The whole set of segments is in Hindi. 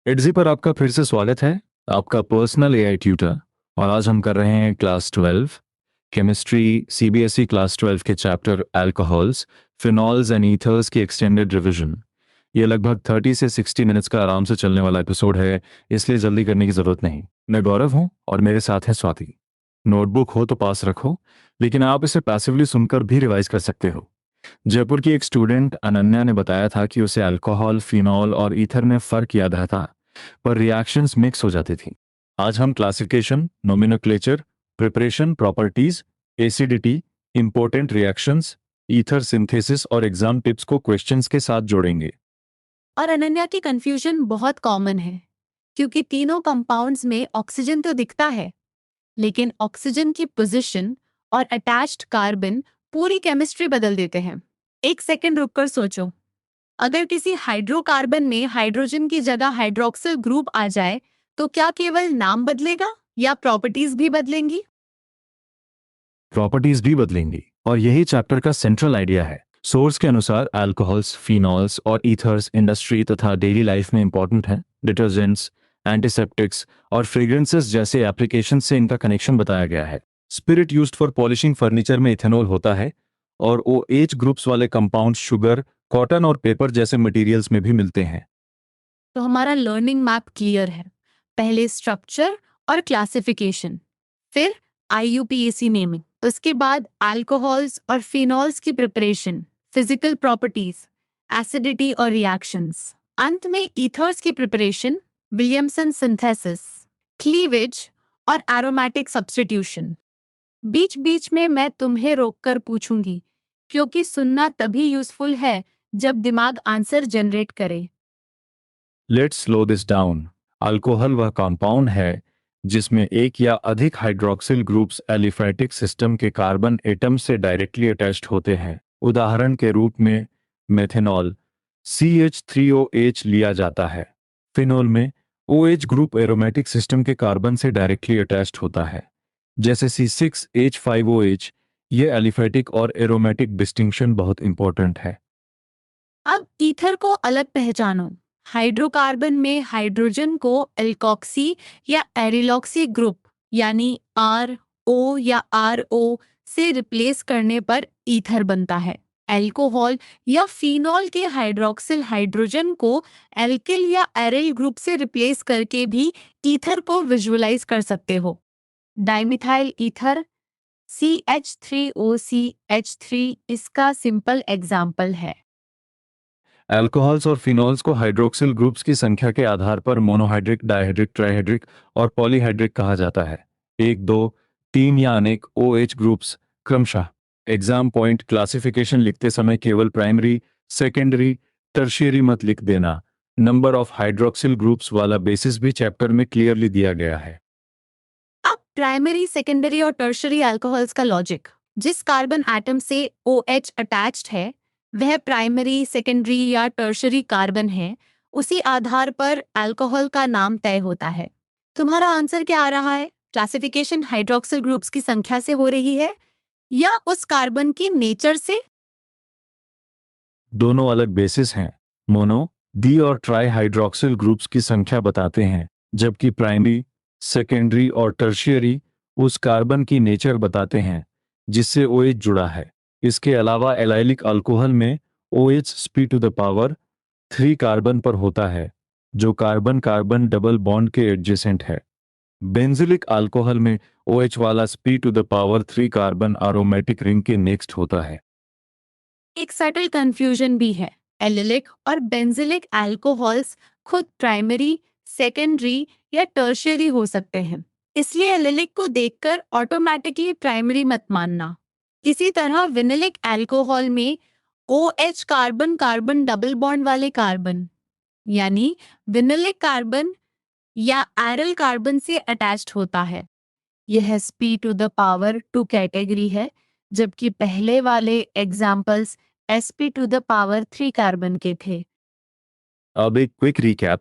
इट्जी पर आपका फिर से स्वागत है। आपका पर्सनल एआई ट्यूटर। और आज हम कर रहे हैं क्लास 12 केमिस्ट्री सीबीएसई क्लास 12 के chapter alcohols, phenols and ethers की एक्सटेंडेड रिवीजन। ये लगभग 30 से 60 मिनट्स का आराम से चलने वाला एपिसोड है, इसलिए जल्दी करने की जरूरत नहीं। मैं गौरव हूँ और मेरे साथ है स्वाति। नोटबुक हो तो पास रखो, लेकिन आप इसे पैसिवली सुनकर भी रिवाइज कर सकते हो। जयपुर की एक स्टूडेंट अनन्या ने बताया था कि उसे अल्कोहल, फिनॉल और ईथर में फर्क याद रहता, पर रिएक्शंस मिक्स हो जाती थी। आज हम classification, nomenclature, preparation, properties, acidity, important reactions, ether synthesis और एग्जाम टिप्स को क्वेश्चंस के साथ जोड़ेंगे। और अनन्या की कंफ्यूजन बहुत कॉमन है क्योंकि तीनों कंपाउंड्स में ऑक्सीजन तो दिखता है, लेकिन ऑक्सीजन की पोजीशन और अटैच्ड कार्बन पूरी केमिस्ट्री बदल देते हैं। एक सेकंड रुककर सोचो, अगर किसी हाइड्रोकार्बन में हाइड्रोजन की जगह हाइड्रोक्सिल ग्रुप आ जाए तो क्या केवल नाम बदलेगा या प्रॉपर्टीज भी बदलेंगी? प्रॉपर्टीज भी बदलेंगी, और यही चैप्टर का सेंट्रल आइडिया है। सोर्स के अनुसार अल्कोहल्स, फिनॉल्स और ईथर्स इंडस्ट्री तथा डेली लाइफ में इंपॉर्टेंट हैं। डिटर्जेंट्स, एंटीसेप्टिक्स और फ्रेग्रेंसेस जैसे एप्लीकेशन से इनका कनेक्शन बताया गया है। Spirit used for polishing furniture में इथेनॉल होता है, और ओ एच ग्रुप्स वाले कंपाउंड शुगर, कॉटन और पेपर जैसे मटेरियल्स में भी मिलते हैं। तो हमारा लर्निंग मैप क्लियर है। पहले स्ट्रक्चर और क्लासिफिकेशन, फिर आईयूपीएसी नेमिंग, उसके बाद अल्कोहल्स और फिनॉल्स की प्रिपरेशन, फिजिकल प्रॉपर्टीज, एसिडिटी और रिएक्शंस, अंत में ईथर्स की प्रिपरेशन, विलियमसन सिंथेसिस, क्लीवेज और एरोमेटिक सब्स्टिट्यूशन। बीच बीच में मैं तुम्हें रोककर पूछूंगी, क्योंकि सुनना तभी यूजफुल है जब दिमाग आंसर जनरेट करे। Let's slow this down. Alcohol वह कंपाउंड है जिसमें एक या अधिक हाइड्रोक्सिल ग्रुप्स एलिफैटिक सिस्टम के कार्बन एटम से डायरेक्टली अटैच्ड होते हैं। उदाहरण के रूप में मेथेनॉल CH3OH लिया जाता है। फिनोल में OH ग्रुप एरोमेटिक सिस्टम के कार्बन से डायरेक्टली अटैच्ड होता है, जैसे C6H5OH। ये एलिफैटिक और एरोमेटिक डिस्टिंक्शन बहुत इंपॉर्टेंट है। अब ईथर को अलग पहचानो। हाइड्रोकार्बन में हाइड्रोजन को एल्कोक्सी या एरिलॉक्सी ग्रुप यानी RO या RO से रिप्लेस करने पर ईथर बनता है। अल्कोहल या फिनॉल के हाइड्रोक्सिल हाइड्रोजन को एल्किल या एरिल ग्रुप से रिप्लेस करके भी ईथर को विजुअलाइज कर सकते हो। डाइमिथाइल ईथर CH3OCH3 इसका सिंपल एग्जाम्पल है। अल्कोहल्स और फिनॉल्स को हाइड्रोक्सिल ग्रुप्स की संख्या के आधार पर मोनोहाइड्रिक, डायहाइड्रिक, ट्राइहाइड्रिक और पॉलीहाइड्रिक कहा जाता है। 1, 2, 3 या अनेक OH ग्रुप्स क्रमशः। एग्जाम पॉइंट: क्लासिफिकेशन लिखते समय केवल प्राइमरी, सेकेंडरी, टर्शियरी मत लिख देना। नंबर ऑफ हाइड्रोक्सिल ग्रुप्स वाला बेसिस भी चैप्टर में क्लियरली दिया गया है। अब प्राइमरी, सेकेंडरी और टर्शरी अल्कोहल्स का लॉजिक। जिस कार्बन एटम से OH अटैच्ड है वह प्राइमरी, सेकेंडरी या टर्शरी कार्बन है। उसी आधार पर अल्कोहल का नाम तय होता है। तुम्हारा आंसर क्या आ रहा है? क्लासिफिकेशन हाइड्रोक्सिल ग्रुप्स की संख्या से हो रही है या उस कार्बन की नेचर से? दोनों अलग बेसिस हैं। मोनो, डी और ट्राई हाइड्रोक्सिल ग्रुप्स की संख्या बताते हैं, जबकि प्राइमरी, सेकेंडरी और टर्शियरी उस कार्बन की नेचर बताते हैं जिससे OH जुड़ा है। इसके अलावा एलाइलिक अल्कोहल में OH sp⁻³ कार्बन पर होता है, जो कार्बन कार्बन डबल बॉन्ड के एडजेसेंट है। बेंजिलिक अल्कोहल में OH वाला sp⁻³ कार्बन एरोमेटिक रिंग के नेक्स्ट होता है। एक सटल कंफ्यूजन भी है। एलिलिक और बेंजिलिक अल्कोहल्स खुद प्राइमरी, सेकेंडरी या टर्शियरी हो सकते हैं, इसलिए एलिलिक को देखकर ऑटोमेटिकली प्राइमरी मत मानना। इसी तरह विनिलिक अल्कोहल में OH carbon carbon double bond वाले कार्बन यानी विनिलिक कार्बन या एरिल कार्बन से अटैच्ड होता है। यह sp⁻² कैटेगरी है, जबकि पहले वाले एग्जाम्पल्स sp⁻³ कार्बन के थे। अब एक क्विक रिकैप।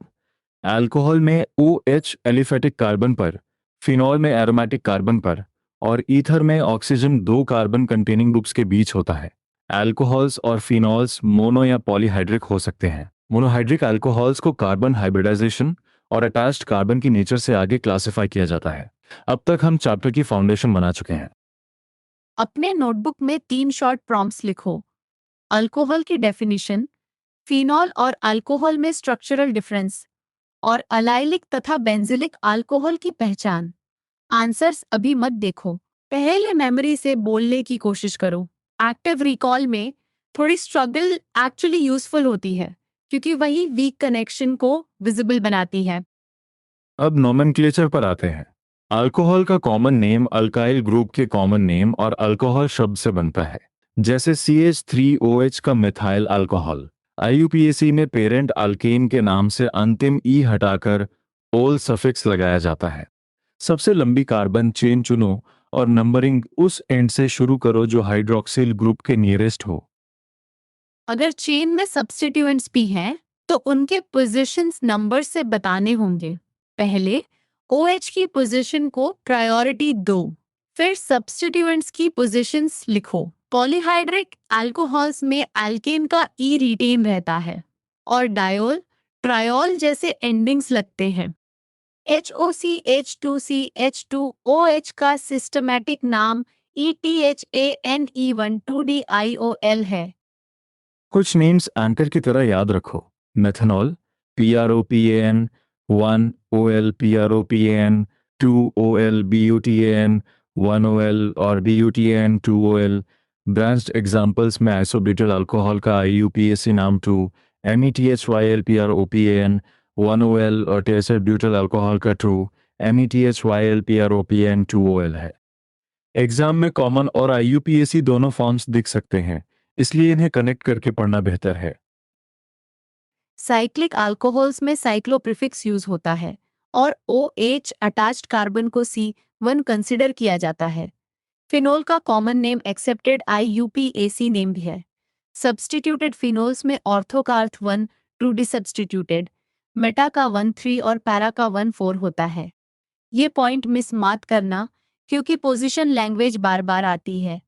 अल्कोहल में OH एलिफेटिक कार्बन पर, फिनॉल में एरोमेटिक कार्बन पर और ईथर में ऑक्सीजन दो कार्बन कंटेनिंग ग्रुप्स के बीच होता है। अल्कोहल्स और फिनॉल्स मोनो या पॉलीहाइड्रिक हो सकते हैं। मोनोहाइड्रिक अल्कोहल्स को कार्बन हाइब्रिडाइजेशन और अटैच्ड कार्बन की नेचर से आगे क्लासिफाई किया जाता है। अब तक हम चैप्टर की फाउंडेशन बना चुके हैं। अपने नोटबुक में 3 शॉर्ट प्रॉम्प्ट्स लिखो। अल्कोहल की डेफिनेशन, फिनॉल और अल्कोहल में स्ट्रक्चरल डिफरेंस और अलाइलिक तथा बेंजिलिक अल्कोहल की पहचान। आंसर्स अभी मत देखो, पहले मेमोरी से बोलने की कोशिश करो। एक्टिव रिकॉल में थोड़ी स्ट्रगल एक्चुअली यूजफुल होती है, क्योंकि वही वीक कनेक्शन को विजिबल बनाती है। अब नोमेनक्लेचर पर आते हैं। अल्कोहल का कॉमन नेम अल्काइल ग्रुप के कॉमन नेम और अल्कोहल शब्द से बनता है, जैसे CH3OH का मिथाइल अल्कोहल। IUPAC में पेरेंट अल्केन के नाम से अंतिम ई हटाकर ओल सफिक्स लगाया जाता है। सबसे लंबी कार्बन चेन चुनो और नंबरिंग उस एंड से शुरू करो जो हाइड्रोक्सिल ग्रुप के नियरेस्ट हो। अगर चेन में सब्स्टिट्यूएंट्स भी हैं, तो उनके पोजीशंस नंबर से बताने होंगे। पहले OH की पोजीशन को प्रायोरिटी दो, फिर सब्स्टिट्यूएंट्स की पोजीशंस लिखो। पॉलीहाइड्रिक अल्कोहल्स में एल्केन का ई रिटेन रहता है और डायोल, ट्रायोल जैसे एंडिंग्स लगते हैं। HOCH2CH2OH का सिस्टमैटिक नाम ETHANE12DIOL है। कुछ नेम्स एंकर की तरह याद रखो। Methanol PROPAN 1 OL PROPAN 2 OL BUTAN 1 OL और BUTAN 2 OL। ब्रांच्ड एग्जांपल्स में आइसोब्यूटाइल अल्कोहल का IUPAC नाम 2 METHYL PROPAN 1 OL और टेरेसर ब्यूटाइल अल्कोहल का 2 METHYL PROPAN 2 OL है। एग्जाम में कॉमन और IUPAC दोनों फॉर्म्स दिख सकते हैं, इसलिए इन्हें कनेक्ट करके पढ़ना बेहतर है। साइक्लिक अल्कोहल्स में साइक्लो प्रीफिक्स यूज होता है और OH अटैच्ड कार्बन को C1 कंसिडर किया जाता है। फिनोल का common name accepted IUPAC name भी है। सब्स्टिट्यूटेड फिनोल्स में ऑर्थो का अर्थ 1 टू डिसब्स्टिट्यूटेड, मेटा का 1 3 और पैरा का 1 4 होता है। ये पॉइंट मिस मत करना, क्योंकि पोजीशन लैंग्वेज बार बार आती है।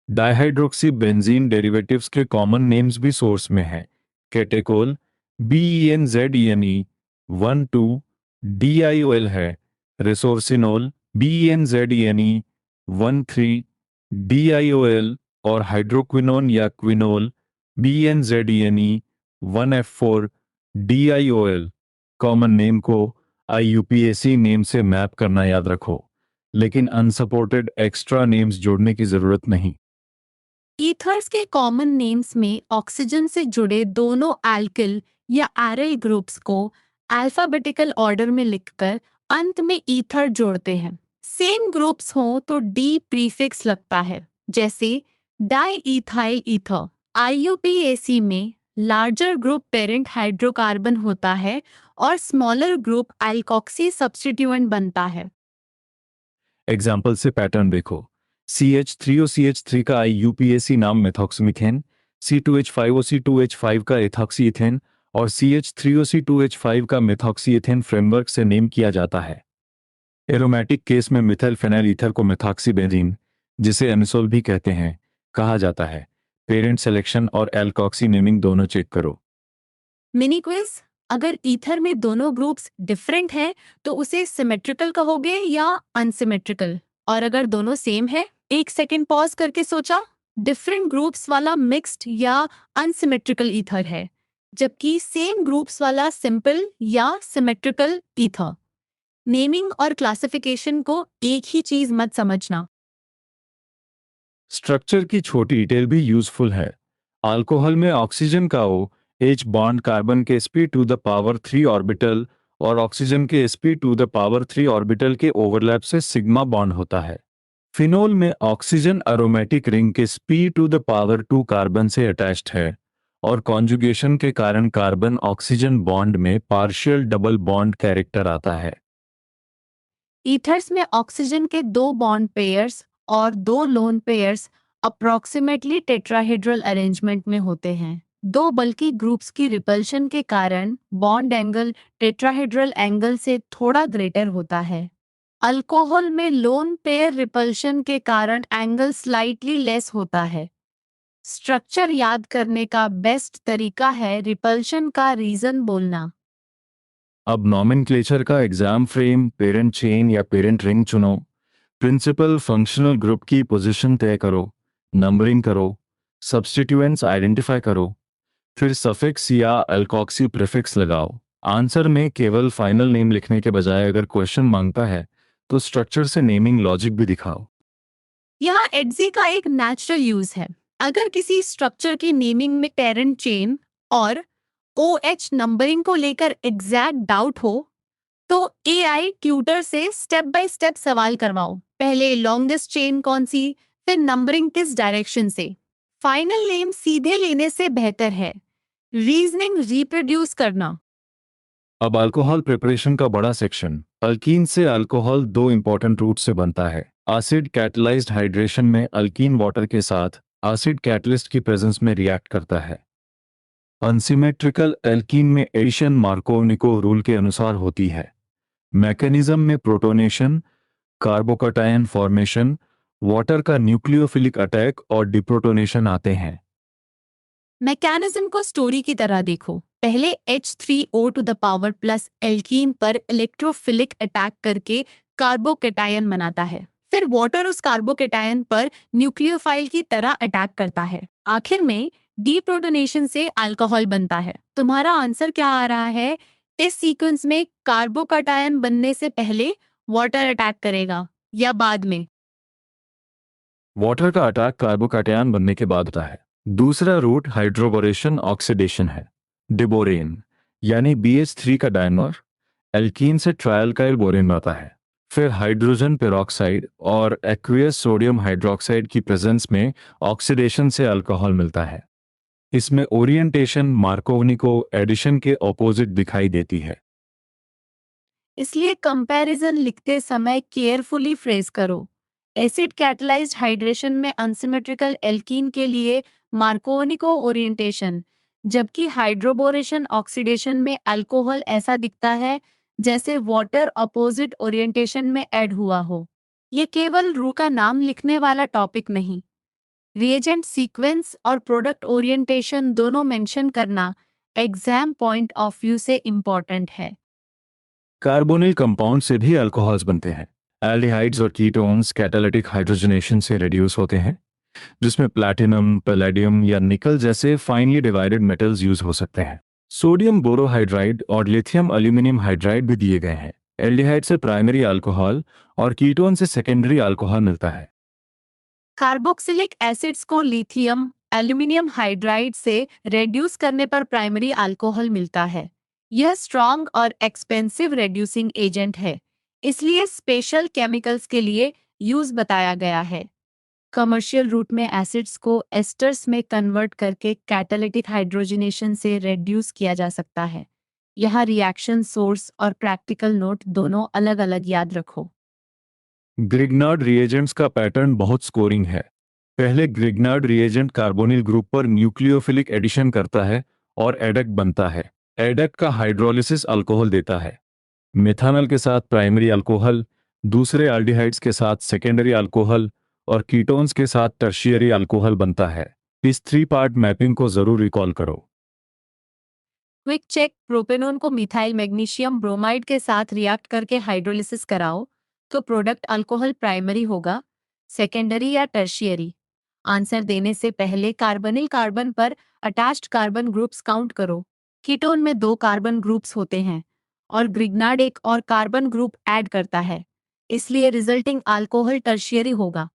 डाइहाइड्रोक्सी बेंजीन डेरिवेटिव्स के कॉमन नेम्स भी सोर्स में हैं। कैटेकोल BENZENE 1 2 DIOL है। रिसोर्सिनोल BENZENE 1 3 DIOL और हाइड्रोक्विनोन या क्विनोल BENZENE 1F4 DIOL। Common name को IUPAC नेम से मैप करना याद रखो, लेकिन अनसपोर्टेड एक्स्ट्रा नेम्स जोड़ने की जरूरत नहीं। ईथर्स के कॉमन नेम्स में ऑक्सीजन से जुड़े दोनों एल्किल या एराइल ग्रुप्स को अल्फाबेटिकल ऑर्डर में लिखकर अंत में ईथर जोड़ते हैं। सेम ग्रुप्स हो तो डी प्रीफिक्स लगता है, जैसे डाई इथाइल ईथर। IUPAC में लार्जर ग्रुप पेरेंट हाइड्रोकार्बन होता है और स्मॉलर ग्रुप एल्कोक्सी सब्स्टिट्यूएंट बनता है। एग्जाम्पल से पैटर्न देखो। CH3OCH3 का IUPAC नाम मेथॉक्सीमिथेन, C2H5OC2H5 का एथॉक्सी इथेन और CH3OC2H5 का मेथॉक्सी इथेन फ्रेमवर्क से नेम किया जाता है। एरोमेटिक केस में मिथाइल फेनाइल ईथर को मेथॉक्सी बेंजीन, जिसे एमिसोल भी कहते हैं, कहा जाता है। पेरेंट सिलेक्शन और एल्कोक्सी नेमिंग दोनों चेक करो। मिनी क्विज, अगर ईथर में दोनों ग्रुप्स डिफरेंट हैं तो उसे सिमेट्रिकल कहोगे या अनसिमेट्रिकल? और अगर दोनों सेम है, 1 सेकेंड पॉज करके सोचा, डिफरेंट ग्रुप्स वाला मिक्स्ड या अनसिमेट्रिकल ईथर है, जबकि सेम ग्रुप्स वाला सिंपल या सिमेट्रिकल ईथर। नेमिंग और क्लासिफिकेशन को एक ही चीज मत समझना। स्ट्रक्चर की छोटी डिटेल भी यूजफुल है। अल्कोहल में ऑक्सीजन का OH बॉन्ड कार्बन के sp2 ऑर्बिटल और ऑक्सीजन के sp2 ऑर्बिटल के ओवरलैप से सिग्मा बॉन्ड होता है। फिनोल में ऑक्सीजन एरोमेटिक रिंग के sp2 कार्बन से अटैच्ड है और कॉन्जुगेशन के कारण कार्बन ऑक्सीजन बॉन्ड में पार्शियल डबल बॉन्ड कैरेक्टर आता है। ईथर्स में ऑक्सीजन के 2 बॉन्ड पेयर्स और 2 lone pairs approximately tetrahedral arrangement में होते हैं। दो बल्कि ग्रुप्स की रिपल्शन के कारण बॉन्ड एंगल टेट्राहेड्रल एंगल से थोड़ा ग्रेटर होता है। अल्कोहल में लोन पेयर रिपल्शन के कारण एंगल स्लाइटली लेस होता है। स्ट्रक्चर याद करने का बेस्ट तरीका है रिपल्शन का रीजन बोलना। अब नॉमेनक्लेचर का एग्जाम फ्रेम, पेरेंट चेन या पेरेंट रिंग चुनो। प्रिंसिपल फंक्शनल ग्रुप की पोजीशन तय करो, नंबरिंग करो, सब्स्टिट्यूएंट्स आइडेंटिफाई करो, फिर सफिक्स या अल्कोक्सी प्रीफिक्स लगाओ। आंसर में केवल फाइनल नेम लिखने के बजाय अगर क्वेश्चन मांगता है तो स्ट्रक्चर से नेमिंग लॉजिक भी दिखाओ। यहाँ एडजी का एक नेचुरल यूज है। अगर किसी स्ट्रक्चर की नेमिंग में पेरेंट चेन और OH नंबरिंग को लेकर एग्जैक्ट डाउट हो तो AI ट्यूटर से स्टेप बाय स्टेप सवाल करवाओ। पहले लॉन्गेस्ट चेन कौन सी, फिर नंबरिंग किस डायरेक्शन से। फाइनल नेम सीधे लेने से बेहतर है रीजनिंग रिप्रोड्यूस करना। अब अल्कोहल प्रिपरेशन का बड़ा सेक्शन। अल्कीन से अल्कोहल दो इंपॉर्टेंट रूट से बनता है। एसिड कैटलाइज्ड हाइड्रेशन में अल्कीन वाटर के साथ एसिड कैटलिस्ट की प्रेजेंस में रिएक्ट करता है। अनसिमेट्रिकल एल्कीन में एडिशन मार्कोव-निकोव रूल के अनुसार होती है। मैकेनिज्म में प्रोटोनेशन, कार्बोकैटायन फॉर्मेशन, वाटर का न्यूक्लियोफिलिक अटैक और डिप्रोटोनेशन आते हैं। मैकेनिज्म को स्टोरी की तरह देखो। पहले H3O to the power plus alkene पर इलेक्ट्रोफिलिक अटैक करके कार्बोकेटायन बनाता है। फिर वाटर उस कार्बोकेटायन पर न्यूक्लियोफाइल की तरह अटैक करता है। आखिर में डीप्रोटोनेशन से अल्कोहल बनता है। तुम्हारा आंसर क्या आ रहा है? इस सीक्वेंस में कार्बोकेटायन बनने से पहले वाटर अटैक करेगा या बाद में? वाटर का अटैक कार्बोकैटायन बनने के बाद होता है। दूसरा रूट हाइड्रोबोरेशन ऑक्सीडेशन है। डिबोरेन यानी BH3 का डायमर एल्कीन से ट्रायल्काइल बोरेन बनता है। फिर हाइड्रोजन पेरोक्साइड और एक्वियस सोडियम हाइड्रोक्साइड की प्रेजेंस में ऑक्सीडेशन से अल्कोहल मिलता है। इसमें ओरिएंटेशन मार्कोव-निकोव एडिशन के ऑपोजिट दिखाई देती है। इसलिए कंपैरिजन लिखते समय केयरफुली फ्रेज करो। एसिड कैटलाइज्ड हाइड्रेशन में अनसिमेट्रिकल एल्कीन के लिए मार्कोनिको ओरिएंटेशन, जबकि हाइड्रोबोरेशन ऑक्सीडेशन में अल्कोहल ऐसा दिखता है जैसे वाटर अपोजिट ओरिएंटेशन में ऐड हुआ हो। ये केवल रू का नाम लिखने वाला टॉपिक नहीं, रिएजेंट सीक्वेंस और प्रोडक्ट ओरिएंटेशन दोनों मेंशन करना एग्जाम पॉइंट ऑफ व्यू से इम्पोर्टेंट है। कार्बोनिल कंपाउंड से भी अल्कोहल्स बनते हैं। एल्डिहाइड्स और कीटोन्स कैटालिटिक हाइड्रोजनेशन से रिड्यूस होते हैं, जिसमें प्लैटिनम, पैलेडियम या निकल जैसे फाइनली डिवाइडेड मेटल्स यूज हो सकते हैं। सोडियम बोरोहाइड्राइड और लिथियम एल्यूमिनियम हाइड्राइड भी दिए गए हैं। एल्डिहाइड से प्राइमरी अल्कोहल और कीटोन से सेकेंडरी अल्कोहल मिलता है। कार्बोक्सिलिक एसिड्स को लिथियम एल्यूमिनियम हाइड्राइड से रेड्यूस करने पर प्राइमरी अल्कोहल मिलता है। यह स्ट्रॉन्ग और एक्सपेंसिव रेड्यूसिंग एजेंट है, इसलिए स्पेशल केमिकल्स के लिए यूज बताया गया है। कमर्शियल रूट में एसिड्स को एस्टर्स में कन्वर्ट करके कैटालिटिक हाइड्रोजनेशन से रेड्यूस किया जा सकता है। यहाँ रिएक्शन सोर्स और प्रैक्टिकल नोट दोनों अलग अलग याद रखो। ग्रिग्नार्ड रिएजेंट्स का पैटर्न बहुत स्कोरिंग है। पहले ग्रिग्नार्ड रिएजेंट कार्बोनिल ग्रुप पर न्यूक्लियोफिलिक एडिशन करता है और एडक बनता है। एडक का हाइड्रोलिसिस अल्कोहल देता है। मिथानल के साथ प्राइमरी अल्कोहल, दूसरे एल्डिहाइड्स के साथ सेकेंडरी अल्कोहल और कीटोन्स के साथ टर्शियरी अल्कोहल बनता है। इस 3 पार्ट मैपिंग को जरूर रिकॉल करो। क्विक चेक, प्रोपेनॉन को मिथाइल मैग्नीशियम ब्रोमाइड के साथ रिएक्ट करके हाइड्रोलिसिस कराओ तो प्रोडक्ट अल्कोहल प्राइमरी होगा, सेकेंडरी या टर्शियरी। आंसर देने से पहले कार्बनिल कार्बन पर अटैच्ड कार्बन ग्रुप्स काउंट करो। कीटोन में 2 कार्बन ग्रुप्स होते हैं और ग्रिग्नार्ड एक और कार्बन ग्रुप ऐड करता है, इसलिए रिजल्टिंग अल्कोहल टर्शियरी होगा।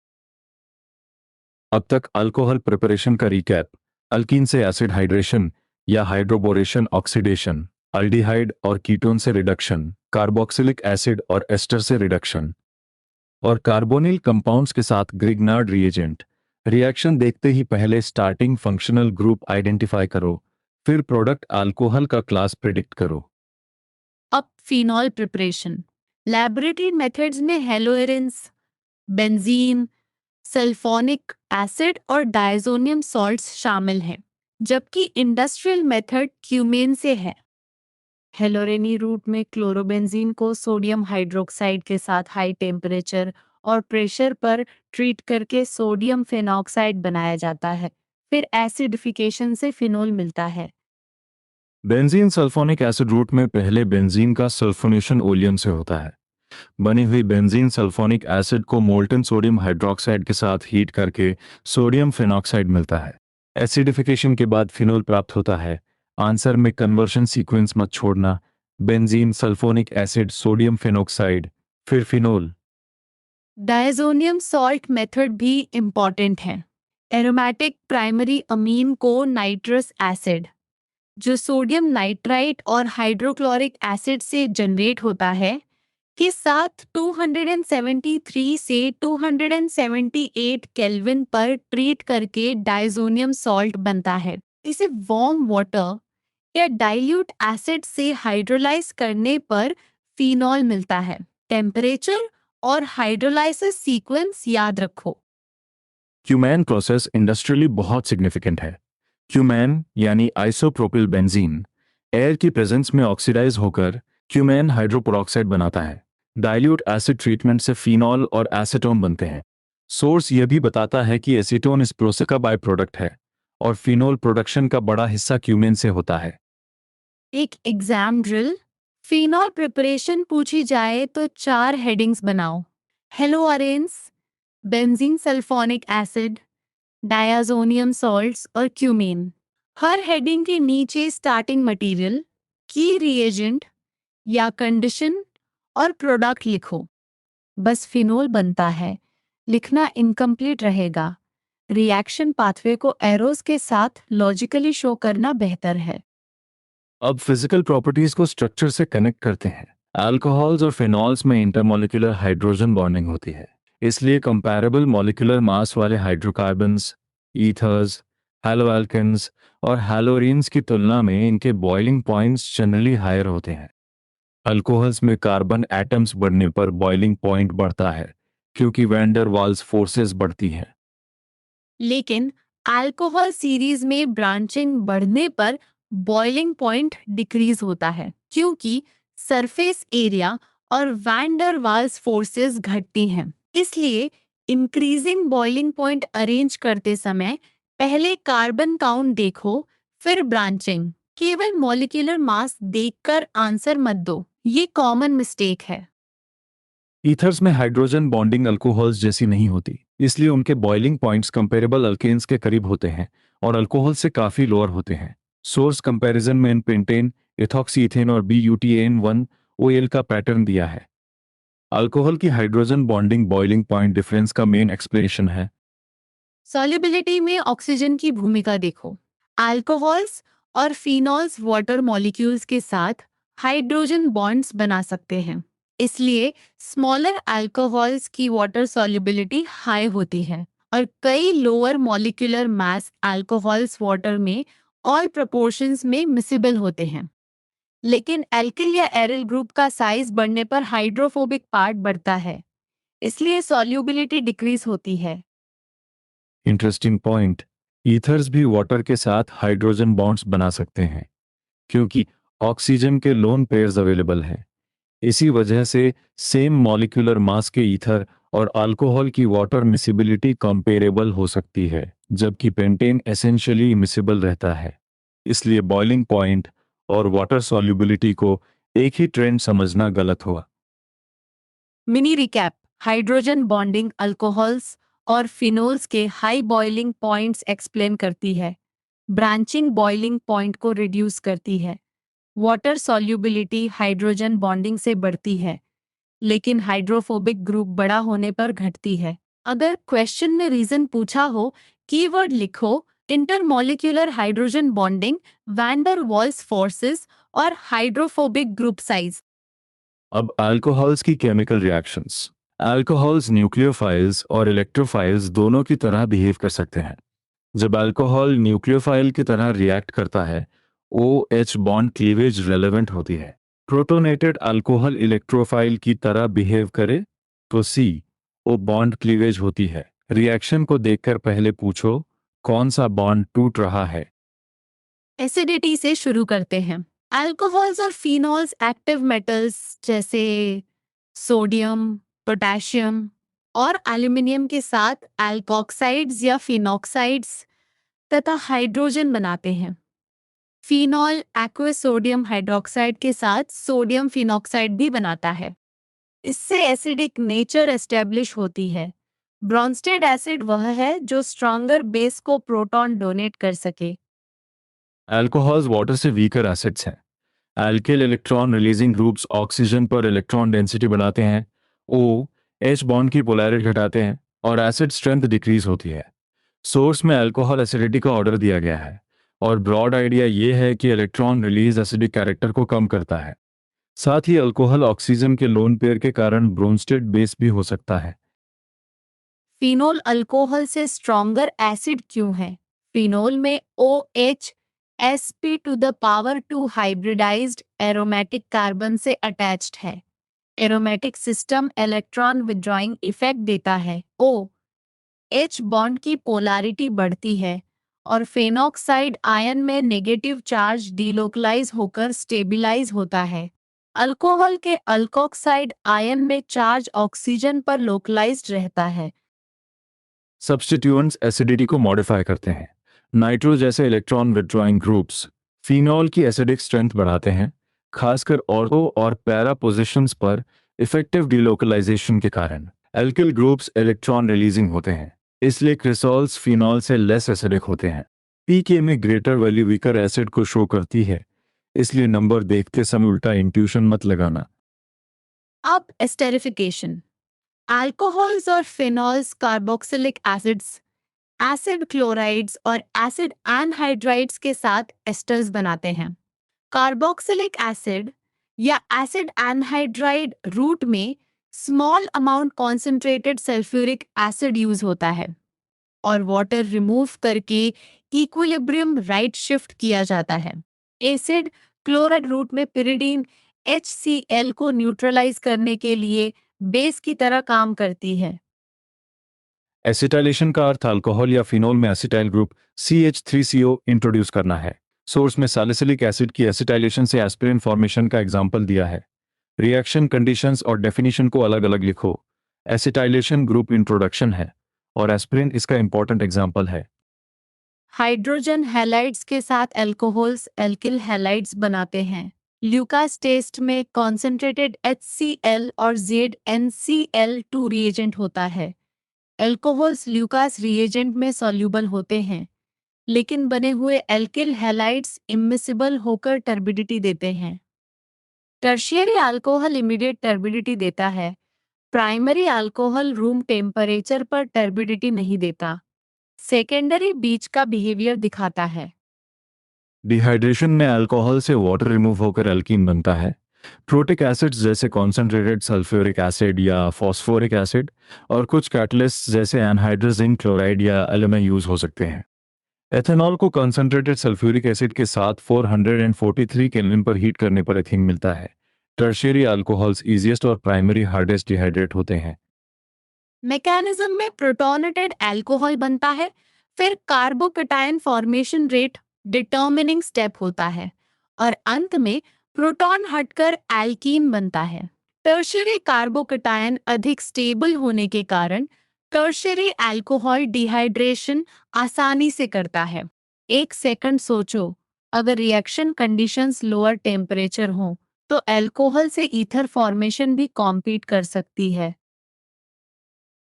अब तक अल्कोहल प्रिपरेशन का रिकैप। अल्कीन से एसिड हाइड्रेशन या हाइड्रोबोरेशन ऑक्सीडेशन, अल्डिहाइड और कीटोन से रिडक्शन, कार्बोक्सिलिक एसिड और एस्टर से रिडक्शन, और कार्बोनिल कंपाउंड्स के साथ ग्रिग्नार्ड रिएजेंट। रिएक्शन देखते ही पहले स्टार्टिंग फंक्शनल ग्रुप आइडेंटिफाई करो, फिर प्रोडक्ट अल्कोहल का क्लास प्रिडिक्ट करो। अब फिनॉल प्रिपरेशन। लैबोरेटरी मेथड्स में हेलोएरिन्स, बेंजीन, सल्फोनिक एसिड और डायजोनियम सॉल्ट्स शामिल हैं, जबकि इंडस्ट्रियल मेथड क्यूमेन से है। हेलोरेनी रूट में क्लोरोबेंजीन को सोडियम हाइड्रोक्साइड के साथ हाई टेम्परेचर और प्रेशर पर ट्रीट करके सोडियम फेनॉक्साइड बनाया जाता है। फिर एसिडिफिकेशन से फिनोल मिलता है। बेंजीन सल्फोनिक एसिड रूट में पहले बेंजीन का सल्फोनेशन ओलियम से होता है। बनी हुई बेंजीन सल्फोनिक एसिड को मोल्टन सोडियम हाइड्रोक्साइड के साथ हीट करके सोडियम फेनॉक्साइड मिलता है। एसिडिफिकेशन के बाद फिनोल प्राप्त होता है। आंसर में कन्वर्शन सीक्वेंस मत छोड़ना। Benzene sulphonic acid sodium phenoxide फिर फिनोल। डायजोनियम सॉल्ट मेथड भी इम्पॉर्टेंट है। एरोमेटिक प्राइमरी अमीन को नाइट्रस एसिड, जो सोडियम नाइट्राइट और हाइड्रोक्लोरिक एसिड से जनरेट होता है, के साथ 273 से 278 केल्विन पर ट्रीट करके डायजोनियम सॉल्ट बनता है। इसे वार्म वाटर या डाइल्यूट एसिड से हाइड्रोलाइज करने पर फिनॉल मिलता है। टेम्परेचर और हाइड्रोलाइसिस सीक्वेंस याद रखो। क्यूमैन प्रोसेस इंडस्ट्रियली बहुत सिग्निफिकेंट है। क्यूमैन यानी आइसोप्रोपिल बेंजीन एयर की प्रेजेंस में ऑक्सीडाइज होकर क्यूमैन हाइड्रोपेरोक्साइड बनाता है। डाइल्यूट एसिड ट्रीटमेंट से फिनॉल और एसीटोन बनते हैं। सोर्स यह भी बताता है कि एसीटोन इस प्रोसेस का बाय प्रोडक्ट है और फिनोल प्रोडक्शन का बड़ा हिस्सा क्यूमेन से होता है। एक एग्जाम ड्रिल, फिनॉल प्रिपरेशन पूछी जाए तो 4 हेडिंग्स बनाओ। हेलोअरेंस, बेंजीन सल्फोनिक एसिड, डायाजोनियम सॉल्ट्स और क्यूमीन। हर हेडिंग के नीचे स्टार्टिंग मटेरियल, की रिएजेंट या कंडीशन और प्रोडक्ट लिखो। बस फिनोल बनता है लिखना इनकम्प्लीट रहेगा। रिएक्शन पाथवे को एरोस के साथ लॉजिकली शो करना बेहतर है। अब फिजिकल प्रॉपर्टीज को स्ट्रक्चर से कनेक्ट करते हैं। अल्कोहल्स और फिनॉल्स में इंटरमोलिकुलर हाइड्रोजन बॉन्डिंग होती है, इसलिए कंपैरेबल मॉलिक्यूलर मास वाले हाइड्रोकार्बन्स, ईथर्स, हैलोअल्केन्स और हैलोरीन्स की तुलना में इनके बॉइलिंग पॉइंट्स जनरली हायर होते हैं। अल्कोहल्स में कार्बन एटम्स बढ़ने पर बॉइलिंग पॉइंट बढ़ता है क्योंकि वैन डर वाल्स फोर्सेस बढ़ती हैं। लेकिन अल्कोहल सीरीज में ब्रांचिंग बढ़ने पर बॉइलिंग पॉइंट डिक्रीज होता है क्योंकि सरफेस एरिया और वैन डर वाल्स फोर्सेस घटती हैं। इसलिए इंक्रीजिंग बॉइलिंग पॉइंट अरेंज करते समय पहले कार्बन काउंट देखो, फिर ब्रांचिंग। केवल मॉलिक्यूलर मास देखकर आंसर मत दो, ये कॉमन मिस्टेक है। ईथर्स में हाइड्रोजन बॉन्डिंग अल्कोहल्स जैसी नहीं होती, इसलिए उनके बॉइलिंग पॉइंट्स कंपेरेबल अल्केन्स के करीब होते हैं और अल्कोहल से काफी लोअर होते हैं। सोर्स कंपैरिजन में इन पेंटेन, इथॉक्सी इथेन और BUTAN1 OL का पैटर्न दिया है। अल्कोहल की hydrogen bonding boiling point difference का मेन एक्सप्लेनेशन है। सॉल्युबिलिटी में ऑक्सीजन की भूमिका देखो। अल्कोहल्स और फिनॉल्स वाटर मॉलिक्यूल्स के साथ हाइड्रोजन बॉन्ड्स बना सकते हैं, इसलिए स्मॉलर अल्कोहल्स की वाटर सॉल्युबिलिटी हाई होती है और कई lower molecular mass alcohols water में ऑल प्रोपोर्शंस में मिसिबल होते हैं। लेकिन एल्किल या एरिल ग्रुप का साइज बढ़ने पर हाइड्रोफोबिक पार्ट बढ़ता है, इसलिए सॉल्युबिलिटी डिक्रीज होती है। Interesting point. ईथर्स भी वाटर के साथ हाइड्रोजन बॉन्ड्स बना सकते हैं क्योंकि ऑक्सीजन के लोन पेयर्स अवेलेबल हैं। इसी वजह से सेम मॉलिक्यूलर मास के ईथर और अल्कोहल की वाटर मिसिबिलिटी कंपेरेबल हो सकती है, जबकि पेंटेन एसेंशियली मिसिबल रहता है। इसलिए बॉइलिंग पॉइंट और वाटर सॉल्युबिलिटी को एक ही ट्रेंड समझना गलत हुआ। Mini recap. Hydrogen bonding alcohols और फिनोल्स के हाई बॉइलिंग पॉइंट्स एक्सप्लेन करती है। ब्रांचिंग बॉइलिंग पॉइंट को रिड्यूस करती है। वाटर सॉल्युबिलिटी हाइड्रोजन बॉन्डिंग से बढ़ती है, लेकिन हाइड्रोफोबिक ग्रुप बड़ा होने पर घटती है। अगर क्वेश्चन में रीजन पूछा हो, कीवर्ड लिखो intermolecular hydrogen bonding, van der Waals forces और हाइड्रोफोबिक ग्रुप साइज। अब अल्कोहल्स की केमिकल रिएक्शंस। अल्कोहल्स न्यूक्लियोफाइल्स और इलेक्ट्रोफाइल्स दोनों की तरह बिहेव कर सकते हैं। जब अल्कोहल न्यूक्लियोफाइल की तरह रिएक्ट करता है, OH बॉन्ड क्लीवेज रेलेवेंट होती है। प्रोटोनेटेड अल्कोहल इलेक्ट्रोफाइल की तरह बिहेव करे तो CO बॉन्ड क्लीवेज होती है। रिएक्शन को देखकर पहले पूछो कौन सा बॉन्ड टूट रहा है। एसिडिटी से शुरू करते हैं। अल्कोहल्स और फिनॉल्स एक्टिव मेटल्स जैसे सोडियम, पोटेशियम और एल्यूमिनियम के साथ एल्कोक्साइड्स या फिनॉक्साइड्स तथा हाइड्रोजन बनाते हैं। फिनॉल एक्वस सोडियम हाइड्रोक्साइड के साथ सोडियम फिनॉक्साइड भी बनाता है। इससे एसिडिक नेचर एस्टेब्लिश होती है। ब्रॉन्स्टेड एसिड वह है जो स्ट्रॉन्गर बेस को प्रोटॉन डोनेट कर सके। अल्कोहल्स वाटर से वीकर एसिड्स हैं। Alkyl electron releasing groups oxygen पर इलेक्ट्रॉन डेंसिटी बढ़ाते हैं। ओ एच बॉन्ड की पोलैरिटी घटाते हैं और एसिड स्ट्रेंथ डिक्रीज होती है। सोर्स में अल्कोहल एसिडिटी का ऑर्डर दिया गया है और ब्रॉड आइडिया ये है कि इलेक्ट्रॉन रिलीज एसिडिक कैरेक्टर को कम करता है। साथ ही अल्कोहल ऑक्सीजन के लोन पेयर के कारण ब्रोंस्टेड बेस भी हो सकता है। फिनोल अल्कोहल से स्ट्रॉन्गर एसिड क्यों है? फिनोल में OH sp2 hybridised aromatic carbon से अटैच्ड है। Aromatic system electron withdrawing effect देता है। OH बॉन्ड की पोलैरिटी बढ़ती है और फेनॉक्साइड आयन में नेगेटिव चार्ज डिलोकलाइज होकर स्टेबिलाइज होता है। अल्कोहल के अल्कोक्साइड आयन में चार्ज ऑक्सीजन पर लोकलाइज्ड रहता है। सब्स्टिट्यूएंट्स एसिडिटी को मॉडिफाई करते हैं। नाइट्रो जैसे इलेक्ट्रॉन विड्रॉइंग ग्रुप्स फिनॉल की एसिडिक स्ट्रेंथ बढ़ाते हैं, खासकर ऑर्थो और पैरा पोजिशंस पर इफेक्टिव डिलोकलाइजेशन के कारण। एल्किल ग्रुप्स इलेक्ट्रॉन रिलीजिंग होते हैं, इसलिए क्रिसॉल्स फिनॉल से लेस एसिडिक होते हैं। पीके में ग्रेटर वैल्यू वीकर एसिड को शो करती है, इसलिए नंबर देखते समय उल्टा इंट्यूशन मत लगाना। अब एस्टेरिफिकेशन। अल्कोहल्स और phenols carboxylic acids, acid chlorides और एसिड एनहाइड्राइड्स के साथ एस्टर्स बनाते हैं। कार्बोक्सिलिक एसिड या एसिड एनहाइड्राइड रूट में small amount concentrated sulphuric acid use होता है और वाटर रिमूव करके इक्विलिब्रियम राइट शिफ्ट किया जाता है। एसिड क्लोराइड रूट में पिरिडीन HCl को न्यूट्रलाइज करने के लिए बेस की तरह काम करती है। एसिटाइलेशन का अर्थ अल्कोहल या फिनोल में एसिटाइल ग्रुप CH3CO इंट्रोड्यूस करना है। सोर्स में सैलिसिलिक एसिड की एसिटाइलेशन से एस्पिरिन फॉर्मेशन का एग्जाम्पल दिया है। रिएक्शन कंडीशंस और डेफिनेशन को अलग अलग लिखो। एसिटाइलेशन ग्रुप इंट्रोडक्शन है और एस्पिरिन इसका इंपॉर्टेंट एग्जाम्पल है। हाइड्रोजन हैलाइड्स के साथ अल्कोहल्स एल्किल हैलाइड्स बनाते हैं। ल्यूकास टेस्ट में कॉन्सेंट्रेटेड HCl और ZnCl2 रिएजेंट होता है। अल्कोहल्स ल्यूकास रिएजेंट में सॉल्यूबल होते हैं, लेकिन बने हुए एल्किल हैलाइड्स इम्मिसिबल होकर टर्बिडिटी देते हैं। टर्शियरी अल्कोहल इमीडिएट टर्बिडिटी देता है। प्राइमरी अल्कोहल रूम टेम्परेचर पर टर्बिडिटी नहीं देता। सेकेंडरी बीच का बिहेवियर दिखाता है। डिहाइड्रेशन में अल्कोहल से वाटर रिमूव होकर एल्कीन बनता है। प्रोटिक एसिड्स जैसे कॉन्सेंट्रेटेड सल्फ्यूरिक एसिड या फॉस्फोरिक एसिड और कुछ कैटलिस्ट जैसे एनहाइड्रस जिंक क्लोराइड या एल्यूमिना यूज हो सकते हैं। एथेनॉल को कंसंट्रेटेड सल्फ्यूरिक एसिड के साथ 443 केल्विन पर हीट करने पर एथीन मिलता है। टर्शियरी अल्कोहल्स इजीएस्ट और प्राइमरी हार्डेस्ट डिहाइड्रेट होते हैं। मैकेनिज्म में प्रोटोनेटेड अल्कोहल बनता है, फिर carbocation formation rate determining step होता है और अंत में प्रोटॉन हटकर एल्कीन बनता है। टर्शियरी कार्बोकैटायन अधिक स्टेबल होने के कारण टर्शियरी अल्कोहल डिहाइड्रेशन आसानी से करता है। एक सेकंड सोचो, अगर रिएक्शन कंडीशंस लोअर टेम्परेचर हो तो अल्कोहल से ईथर फॉर्मेशन भी कॉम्पीट कर सकती है।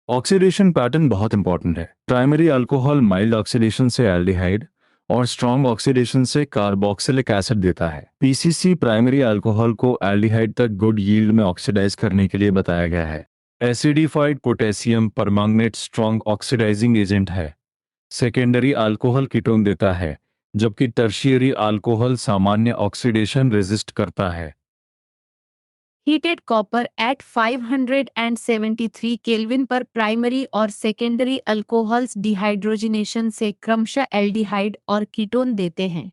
ऑक्सीडेशन पैटर्न बहुत इंपॉर्टेंट है। प्राइमरी अल्कोहल माइल्ड ऑक्सीडेशन से एल्डिहाइड और स्ट्रॉन्ग ऑक्सीडेशन से कार्बोक्सिलिक एसिड देता है। पीसीसी प्राइमरी अल्कोहल को एल्डिहाइड तक गुड यील्ड में ऑक्सीडाइज करने के लिए बताया गया है। Acidified potassium permanganate strong oxidising agent है। सेकेंडरी अल्कोहल कीटोन देता है, जबकि टर्शियरी अल्कोहल सामान्य ऑक्सीडेशन रेजिस्ट करता है। हीटेड कॉपर एट 573 केल्विन पर प्राइमरी और सेकेंडरी अल्कोहल्स डिहाइड्रोजिनेशन से क्रमशः एल्डिहाइड और कीटोन देते हैं।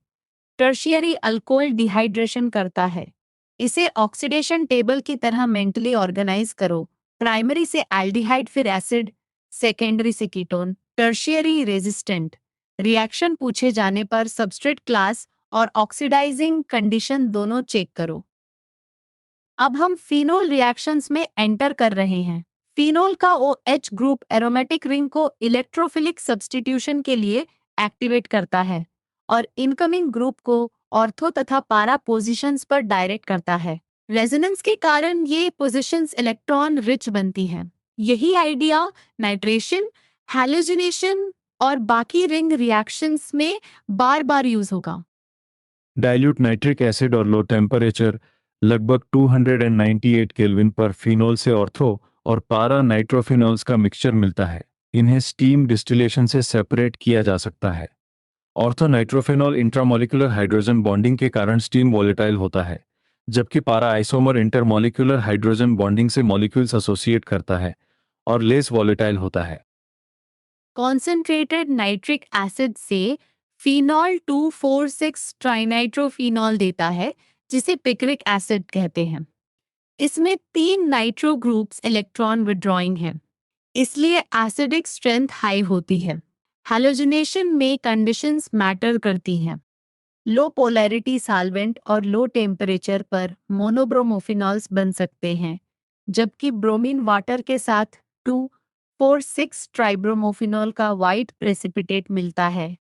टर्शियरी अल्कोहल डिहाइड्रेशन करता है। इसे ऑक्सीडेशन टेबल की तरह मेंटली ऑर्गेनाइज करो। प्राइमरी से एल्डिहाइड, फिर एसिड, सेकेंडरी से कीटोन, टर्शियरी रेजिस्टेंट। रिएक्शन पूछे जाने पर सबस्ट्रेट क्लास और ऑक्सीडाइजिंग कंडीशन दोनों चेक करो। अब हम फिनोल रिएक्शंस में एंटर कर रहे हैं। फिनोल का OH ग्रुप एरोमेटिक रिंग को इलेक्ट्रोफिलिक सब्स्टिट्यूशन के लिए एक्टिवेट करता है और इनकमिंग ग्रुप को ऑर्थो तथा पारा पोजीशंस पर डायरेक्ट करता है। रेजोनेंस के कारण ये पोजीशंस इलेक्ट्रॉन रिच बनती हैं। यही आइडिया नाइट्रेशन, हैलोजिनेशन और बाकी रिंग रिएक्शंस में बार बार यूज होगा। डाइल्यूट नाइट्रिक एसिड और लो टेम्परेचर लगभग 298 केल्विन पर फिनोल से ऑर्थो और पारा नाइट्रोफिनोल्स का मिक्सचर मिलता है। इन्हें स्टीम डिस्टिलेशन से सेपरेट किया जा सकता है। Ortho nitrophenol intramolecular hydrogen bonding के कारण स्टीम वोलेटाइल होता है, जबकि पारा आइसोमर इंटरमोलिकुलर हाइड्रोजन बॉन्डिंग से मॉलिक्यूल्स एसोसिएट करता है और लेस वोलेटाइल होता है। कॉन्सेंट्रेटेड नाइट्रिक एसिड से फिनॉल 2,4,6 ट्राइनाइट्रोफिनॉल देता है, जिसे पिक्रिक एसिड कहते हैं। इसमें 3 नाइट्रो ग्रुप्स इलेक्ट्रॉन विड्रॉइंग हैं, इसलिए एसिडिक स्ट्रेंथ हाई होती है। हैलोजिनेशन में कंडीशंस मैटर करती हैं। लो पोलैरिटी सॉल्वेंट और लो टेम्परेचर पर मोनोब्रोमोफिनॉल्स बन सकते हैं, जबकि ब्रोमीन वाटर के साथ 2,4,6 ट्राइब्रोमोफिनॉल का वाइट प्रेसिपिटेट मिलता है।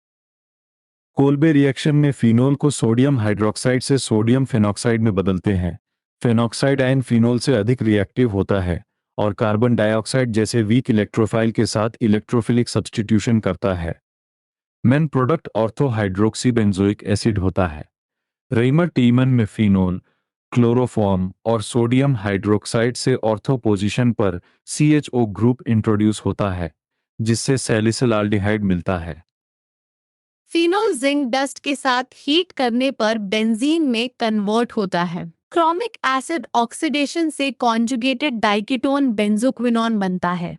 कोल्बे रिएक्शन में फिनोल को सोडियम हाइड्रोक्साइड से सोडियम फेनॉक्साइड में बदलते हैं। फेनॉक्साइड आयन फिनोल से अधिक रिएक्टिव होता है और कार्बन डाइऑक्साइड जैसे वीक इलेक्ट्रोफाइल के साथ इलेक्ट्रोफिलिक सब्स्टिट्यूशन करता है। Main product ortho hydroxy benzoic acid होता है। रेमर टीमन में फिनोल, क्लोरोफॉर्म और सोडियम हाइड्रोक्साइड से ऑर्थो पोजीशन पर CHO ग्रुप इंट्रोड्यूस होता है, जिससे सैलिसिलाल्डिहाइड मिलता है। फिनोल जिंक डस्ट के साथ हीट करने पर बेंजीन में कन्वर्ट होता है। क्रोमिक एसिड ऑक्सीडेशन से कॉन्जुगेटेड डाइकीटोन बेंजोक्विनोन बनता है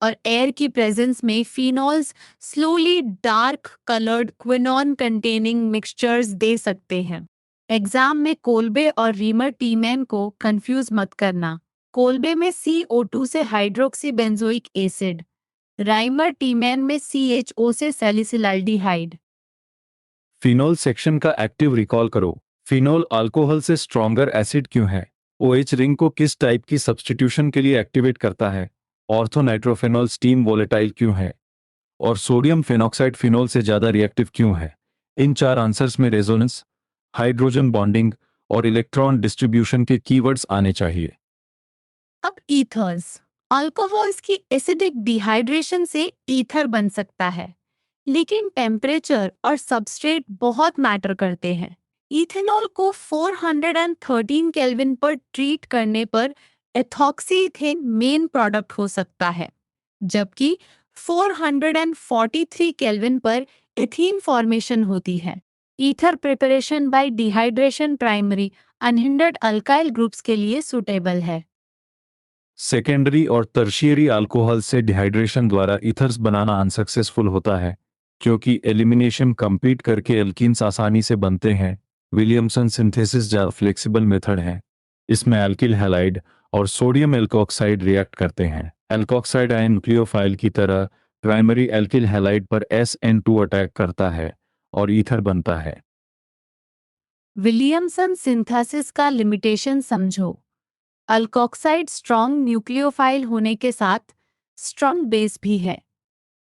और एयर की प्रेजेंस में phenols slowly dark coloured quinone containing mixtures दे सकते हैं। एग्जाम में कोल्बे और रीमर टीमैन को कंफ्यूज मत करना। कोल्बे में CO2 से हाइड्रोक्सी बेंजोइक एसिड, राइमर टीमैन में CHO से सैलिसिलाल्डिहाइड। फिनोल सेक्शन का एक्टिव रिकॉल करो। फिनोल अल्कोहल से स्ट्रॉन्गर एसिड क्यों है? OH रिंग को किस टाइप की सब्स्टिट्यूशन के लिए एक्टिवेट करता है? ऑर्थो नाइट्रोफिनोल स्टीम वोलेटाइल क्यों है? और सोडियम फेनॉक्साइड फिनोल से ज्यादा रिएक्टिव क्यों है? इन 4 आंसर्स में रेजोनेंस, हाइड्रोजन बॉन्डिंग और इलेक्ट्रॉन डिस्ट्रीब्यूशन के कीवर्ड्स आने चाहिए। अब ईथर्स। अल्कोहल्स की एसिडिक डिहाइड्रेशन से ईथर बन सकता है, लेकिन टेम्परेचर और सबस्ट्रेट बहुत मैटर करते हैं। इथेनॉल को 413 केल्विन पर ट्रीट करने पर एथॉक्सी इथेन मेन प्रोडक्ट हो सकता है, जबकि 443 केल्विन पर एथीन फॉर्मेशन होती है। Ether preparation bye dehydration primary unhindered alkyl groups के लिए सुटेबल है। सेकेंडरी और टर्शियरी अल्कोहल से डिहाइड्रेशन द्वारा ईथर्स बनाना अनसक्सेसफुल होता है, क्योंकि एलिमिनेशन कंप्लीट करके एल्कीन्स आसानी से बनते हैं। विलियमसन सिंथेसिस ज्यादा फ्लेक्सिबल मेथड है। इसमें एल्किल हैलाइड और सोडियम एल्कोक्साइड रिएक्ट करते हैं। एल्कोक्साइड आयन न्यूक्लियोफाइल की तरह प्राइमरी एल्किल हैलाइड पर SN2 अटैक करता है और ईथर बनता है। विलियमसन सिंथेसिस का लिमिटेशन समझो। अल्कोक्साइड स्ट्रॉन्ग न्यूक्लियोफाइल होने के साथ स्ट्रॉन्ग बेस भी है।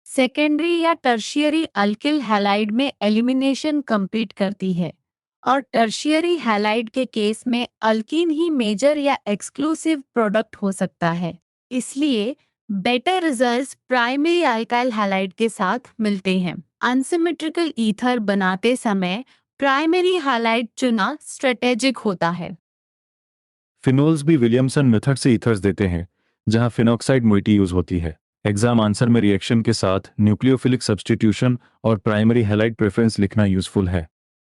सेकेंडरी या टर्शियरी अल्किल हैलाइड में एलिमिनेशन कंप्लीट करती है और टर्शियरी हैलाइड के केस में अल्कीन ही मेजर या एक्सक्लूसिव प्रोडक्ट हो सकता है। इसलिए better results primary alkyl halide के साथ मिलते हैं। अनसिमेट्रिकल ईथर बनाते समय प्राइमरी हैलाइड चुना स्ट्रेटेजिक होता है। फिनोल्स भी विलियमसन मेथड से ईथर्स देते हैं, जहां फिनॉक्साइड मोइटी यूज होती है। एग्जाम आंसर में रिएक्शन के साथ न्यूक्लियोफिलिक सब्स्टिट्यूशन और प्राइमरी हैलाइड प्रेफरेंस लिखना यूजफुल है।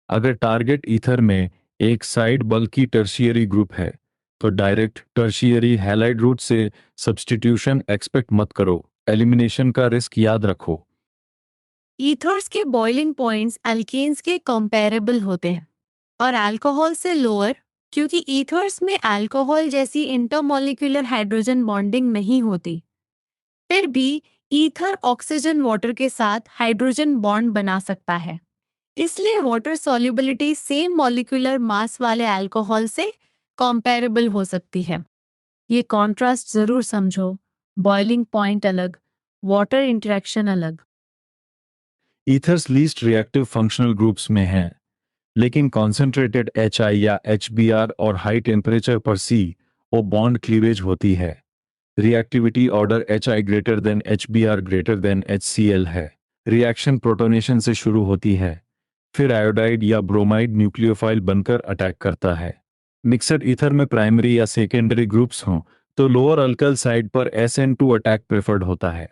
अगर टारगेट ईथर में एक साइड बल्कि टर्शियरी ग्रुप है, तो डायरेक्ट टर्शियरी हैलाइड रूट से सब्स्टिट्यूशन एक्सपेक्ट मत करो। एलिमिनेशन का रिस्क याद रखो। ईथर्स के बॉइलिंग पॉइंट्स अल्केन्स के कंपैरेबल होते हैं और अल्कोहल से लोअर, क्योंकि ईथर्स में अल्कोहल जैसी इंटरमॉलिक्यूलर हाइड्रोजन बॉन्डिंग नहीं होती। फिर भी ईथर ऑक्सीजन वाटर के साथ हाइड्रोजन बॉन्ड बना सकता है, इसलिए water solubility same molecular mass वाले अल्कोहल से कंपैरेबल हो सकती है। ये कॉन्ट्रास्ट जरूर समझो। बॉइलिंग पॉइंट अलग, वाटर इंटरेक्शन अलग। Ethers least reactive functional groups में हैं। लेकिन कॉन्सेंट्रेटेड HI या HBr और हाई टेम्परेचर पर CO बॉन्ड क्लीवेज होती है। Reactivity order HI greater than HBr greater than HCl है। रिएक्शन प्रोटोनेशन से शुरू होती है, फिर आयोडाइड या ब्रोमाइड न्यूक्लियोफाइल बनकर अटैक करता है। मिक्सड ईथर में प्राइमरी या सेकेंडरी ग्रुप्स हों तो लोअर अल्कल साइड पर SN2 अटैक प्रेफर्ड होता है।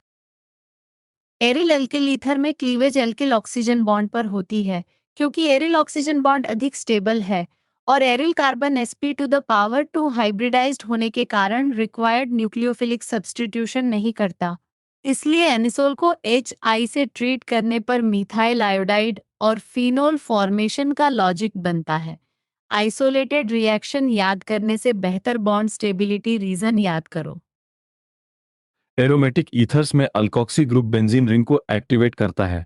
एरिल अल्किल ईथर में क्लीवेज अल्किल ऑक्सीजन बॉन्ड पर होती है, क्योंकि एरिल ऑक्सीजन बॉन्ड अधिक स्टेबल है और एरिल कार्बन sp2 हाइब्रिडाइज्ड होने के कारण रिक्वायर्ड न्यूक्लियोफिलिक सब्स्टिट्यूशन नहीं करता। इसलिए एनिसोल को HI से ट्रीट करने पर मिथाइल आयोडाइड और फिनोल फॉर्मेशन का लॉजिक बनता है। आइसोलेटेड रिएक्शन याद करने से बेहतर बॉन्ड स्टेबिलिटी रीजन याद करो। एरोमेटिक ईथर्स में अल्कोक्सी ग्रुप बेंजीन रिंग को एक्टिवेट करता है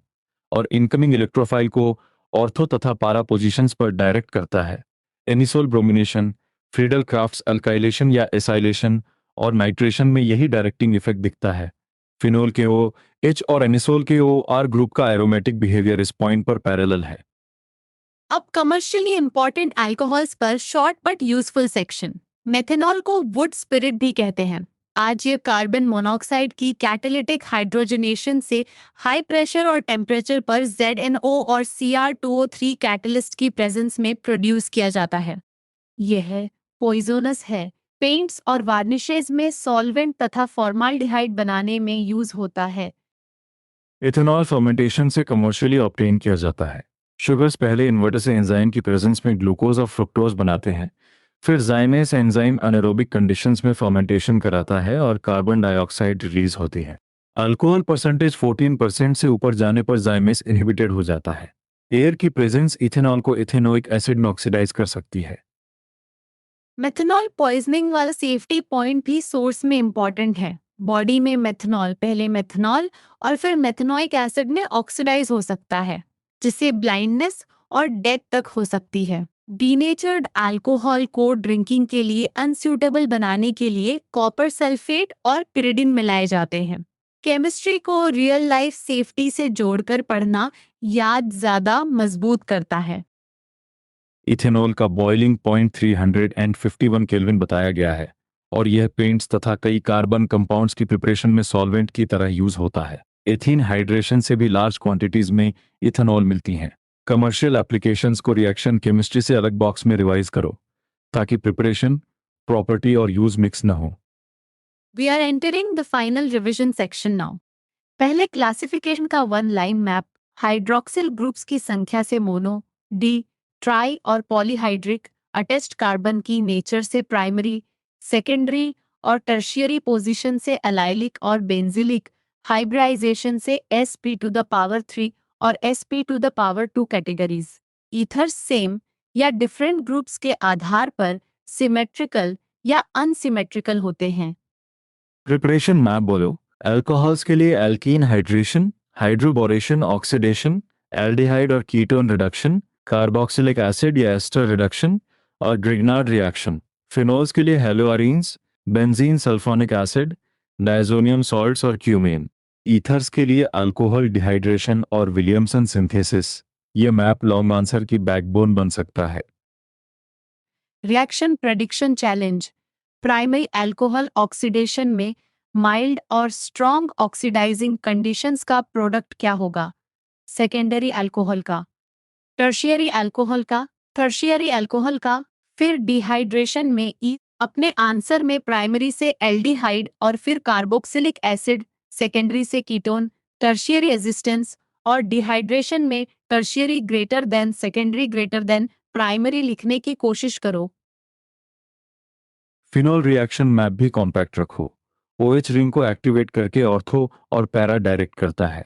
और इनकमिंग इलेक्ट्रोफाइल को ऑर्थो तथा पारा पोजीशंस पर डायरेक्ट करता है। Anisole bromination, Friedel crafts alkylation या एसाइलेशन और नाइट्रेशन में यही डायरेक्टिंग इफेक्ट दिखता है। फिनोल के OH और एनिसोल के OR ग्रुप का एरोमेटिक बिहेवियर इस पॉइंट पर पैरेलल है। अब कमर्शियली इंपॉर्टेंट अल्कोहल्स पर short but useful section. Methanol को वुड स्पिरिट भी कहते हैं। आज ये कार्बन मोनोऑक्साइड की कैटालिटिक हाइड्रोजनेशन से हाई प्रेशर और टेम्परेचर पर ZNO और Cr2O3 कैटलिस्ट की प्रेजेंस में प्रोड्यूस किया जाता है। यह पॉइजनस है। पेंट्स और वार्निशेज में सॉल्वेंट तथा फॉर्माल्डिहाइड बनाने में यूज होता है। इथेनॉल फर्मेंटेशन से कमर्शियली ऑब्टेन किया जाता है। शुगर्स पहले इन्वर्टर से एंजाइम की प्रेजेंस में ग्लूकोज और फ्रुक्टोज बनाते हैं, फिर जाइमेस एंजाइम अनएरोबिक कंडीशंस में फर्मेंटेशन कराता है और कार्बन डाइऑक्साइड रिलीज होती है। अल्कोहल परसेंटेज 14% से ऊपर जाने पर जाइमेस इनहिबिटेड हो जाता है। एयर की प्रेजेंस इथेनॉल को इथेनोइक एसिड में ऑक्सीडाइज कर सकती है। मेथनॉल पॉइजनिंग वाला सेफ्टी पॉइंट भी सोर्स में इंपॉर्टेंट है। बॉडी में मेथनॉल पहले मेथनॉल और फिर मेथनोइक एसिड में ऑक्सीडाइज हो सकता है, जिससे ब्लाइंडनेस और डेथ तक हो सकती है। डीनेचर्ड अल्कोहल को ड्रिंकिंग के लिए अनसूटेबल बनाने के लिए कॉपर सल्फेट और पिरिडिन मिलाए जाते हैं। केमिस्ट्री को रियल लाइफ सेफ्टी से जोड़कर पढ़ना याद ज्यादा मजबूत करता है। इथेनॉल का बॉइलिंग पॉइंट 351 केल्विन बताया गया है और यह पेंट्स तथा कई कार्बन कंपाउंड्स की प्रिपरेशन में सॉल्वेंट की तरह यूज होता है। एथीन हाइड्रेशन से भी लार्ज क्वांटिटीज में इथेनॉल मिलती हैं। कमर्शियल एप्लीकेशंस को रिएक्शन केमिस्ट्री से अलग बॉक्स में रिवाइज करो ताकि प्रिपरेशन, प्रॉपर्टी और यूज मिक्स न हो। We are entering the final revision section now. पहले क्लासिफिकेशन का one line map hydroxyl groups की संख्या से मोनो, डी, ट्राई और पॉलीहाइड्रिक अटेस्ट कार्बन की नेचर से प्राइमरी, सेकेंडरी और टर्शियरी पोजीशन से एलाइलिक और बेंजिलिक, हाइब्रिडाइजेशन से sp⁻³ और sp⁻² कैटेगरीज। ईथर्स सेम या डिफरेंट ग्रुप्स के आधार पर सिमेट्रिकल या अनसिमेट्रिकल होते हैं। प्रिपरेशन मैप बोलो। अल्कोहल्स के लिए alkene hydration, hydroboration oxidation, aldehyde और कीटोन रिडक्शन, कार्बोक्सिलिक एसिड या एस्टर रिडक्शन और ग्रिग्नार्ड रिएक्शन। फिनोल्स के लिए haloarenes, benzene sulphonic acid, diazonium salts और क्यूमेन। ईथर्स के लिए अल्कोहल डिहाइड्रेशन और विलियमसन सिंथेसिस। यह मैप लॉन्ग आंसर की बैकबोन बन सकता है। Reaction prediction challenge. Primary alcohol oxidation में माइल्ड और स्ट्रॉन्ग ऑक्सीडाइजिंग कंडीशंस का प्रोडक्ट क्या होगा? सेकेंडरी अल्कोहल का, टर्शियरी अल्कोहल का, टर्शियरी अल्कोहल का। फिर डिहाइड्रेशन में ई अपने आंसर में प्राइमरी से एल्डिहाइड और फिर कार्बोक्सिलिक एसिड, सेकेंडरी से कीटोन, टर्शियरी रेजिस्टेंस और डिहाइड्रेशन में tertiary greater than secondary greater than primary लिखने की कोशिश करो। फिनोल रिएक्शन मैप भी कॉम्पैक्ट रखो। OH रिंग को एक्टिवेट करके ऑर्थो और पैरा डायरेक्ट करता है।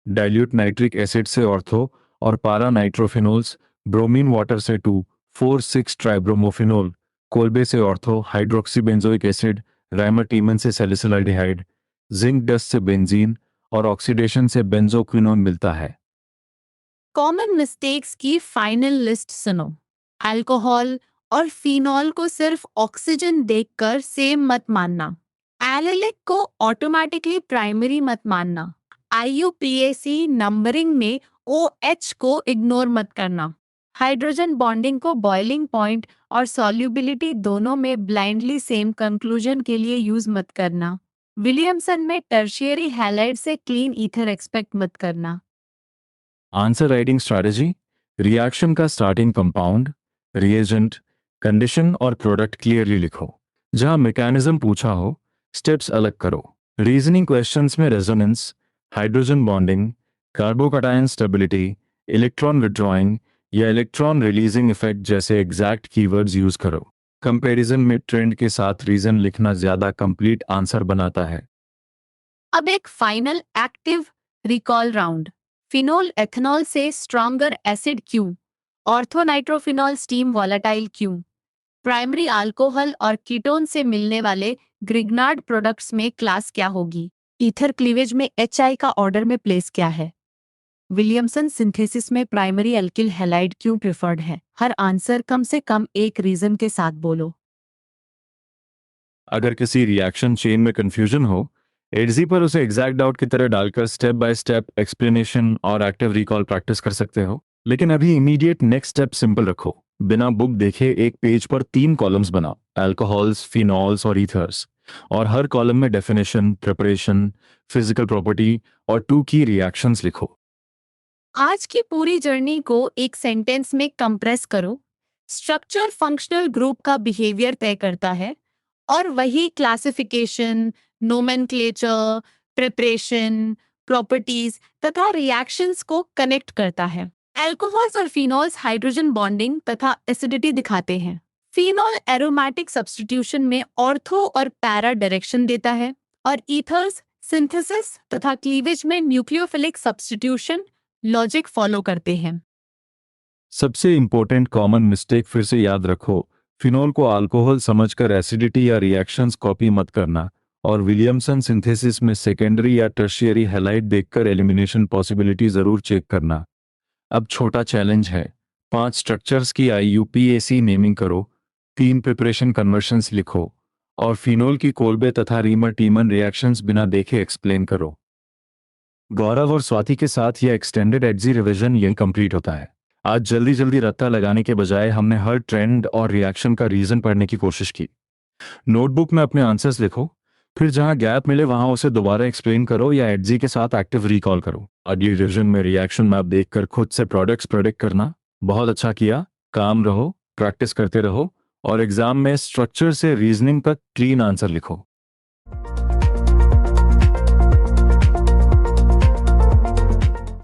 डाइल्यूट नाइट्रिक एसिड से ऑर्थो और पारा नाइट्रोफिनोल्स, ब्रोमीन वाटर से 2,4,6 ट्राइब्रोमोफिनोल, कोल्बे से ऑर्थो, हाइड्रोक्सीबेंजोइक एसिड, राइमोटीमन से सैलिसिलाइडिहाइड, जिंक डस्ट से बेंजीन और ऑक्सीडेशन से बेंजोक्विनोन मिलता है। कॉमन मिस्टेक्स की फाइनल लिस्ट सुनो। अल्कोहल और फिनॉल को सिर्फ ऑक्सीजन देखकर सेम मत मानना। एलिलिक को ऑटोमेटिकली प्राइमरी मत मानना। IUPAC नंबरिंग में OH को इग्नोर मत करना। हाइड्रोजन बॉन्डिंग को बॉइलिंग पॉइंट और सॉल्युबिलिटी दोनों में ब्लाइंडली सेम कंक्लूजन के लिए यूज मत करना। विलियमसन में टर्शियरी हैलाइड से क्लीन ईथर एक्सपेक्ट मत करना। आंसर राइटिंग स्ट्रैटेजी: रिएक्शन का स्टार्टिंग कंपाउंड, रिएजेंट, कंडीशन और प्रोडक्ट क्लियरली लिखो। जहां मैकेनिज्म पूछा हो, स्टेप्स अलग करो। रीजनिंग क्वेश्चंस में resonance, hydrogen bonding, carbocation stability, electron withdrawing या इलेक्ट्रॉन रिलीजिंग इफेक्ट जैसे एग्जैक्ट कीवर्ड्स यूज करो। कंपैरिजन में ट्रेंड के साथ रीजन लिखना ज्यादा कंप्लीट आंसर बनाता है। अब एक final active recall round. Phenol ethanol से स्ट्रॉन्गर एसिड क्यों? ऑर्थोनाइट्रोफिनॉल स्टीम वॉलेटाइल क्यों? प्राइमरी अल्कोहल और कीटोन से मिलने वाले ग्रिग्नार्ड प्रोडक्ट्स में क्लास क्या होगी? ईथर क्लीवेज में HI का ऑर्डर में प्लेस क्या है? विलियमसन सिंथेसिस में प्राइमरी अल्किल हैलाइड क्यों प्रिफर्ड है? हर आंसर कम से कम एक रीजन के साथ बोलो। अगर किसी रिएक्शन चेन में कंफ्यूजन हो, एडजी पर उसे एग्जैक्ट डाउट की तरह डालकर स्टेप बाय स्टेप एक्सप्लेनेशन और एक्टिव रिकॉल प्रैक्टिस कर सकते हो। लेकिन अभी इमीडिएट नेक्स्ट स्टेप सिंपल रखो। बिना बुक देखे एक पेज पर 3 कॉलम्स बनाओ: अल्कोहल्स, फिनॉल्स और ईथर्स। और हर कॉलम में डेफिनेशन, प्रिपरेशन, फिजिकल प्रॉपर्टी और 2 की रिएक्शंस लिखो। आज की पूरी जर्नी को एक सेंटेंस में कंप्रेस करो। स्ट्रक्चर फंक्शनल ग्रुप का बिहेवियर तय करता है और वही क्लासिफिकेशन, नोमेनक्लेचर, प्रिपरेशन, प्रॉपर्टीज तथा रिएक्शंस को कनेक्ट करता है। अल्कोहल्स और फिनॉल्स हाइड्रोजन बॉन्डिंग तथा एसिडिटी दिखाते हैं। फिनॉल एरोमेटिक सब्स्टिट्यूशन में ऑर्थो और पैरा डायरेक्शन देता है और ईथर्स सिंथेसिस तथा क्लीवेज में न्यूक्लियोफिलिक सब्स्टिट्यूशन लॉजिक फॉलो करते हैं। सबसे इंपॉर्टेंट कॉमन मिस्टेक फिर से याद रखो: फिनॉल को अल्कोहल समझकर एसिडिटी या रिएक्शंस कॉपी मत करना, और विलियमसन सिंथेसिस में सेकेंडरी या टर्शियरी हैलाइड देखकर एलिमिनेशन पॉसिबिलिटी जरूर चेक करना। अब छोटा चैलेंज है, 5 स्ट्रक्चर्स की IUPAC नेमिंग करो, 3 प्रिपरेशन कन्वर्शंस लिखो और फिनोल की कोल्बे तथा रीमर टीमन रिएक्शंस बिना देखे एक्सप्लेन करो। गौरव और स्वाति के साथ यह एक्सटेंडेड एडजी रिवीजन यही कंप्लीट होता है। आज जल्दी जल्दी रत्ता लगाने के बजाय हमने हर ट्रेंड और रिएक्शन का रीजन पढ़ने की कोशिश की। नोटबुक में अपने आंसर्स लिखो, फिर जहां गैप मिले वहां उसे दोबारा एक्सप्लेन करो या एडजी के साथ एक्टिव रिकॉल करो। अगली रिवीजन में रिएक्शन मैप देखकर खुद से प्रोडक्ट्स प्रेडिक्ट करना। बहुत अच्छा किया, काम रहो, प्रैक्टिस करते रहो और एग्जाम में स्ट्रक्चर से रीजनिंग तक क्लीन आंसर लिखो।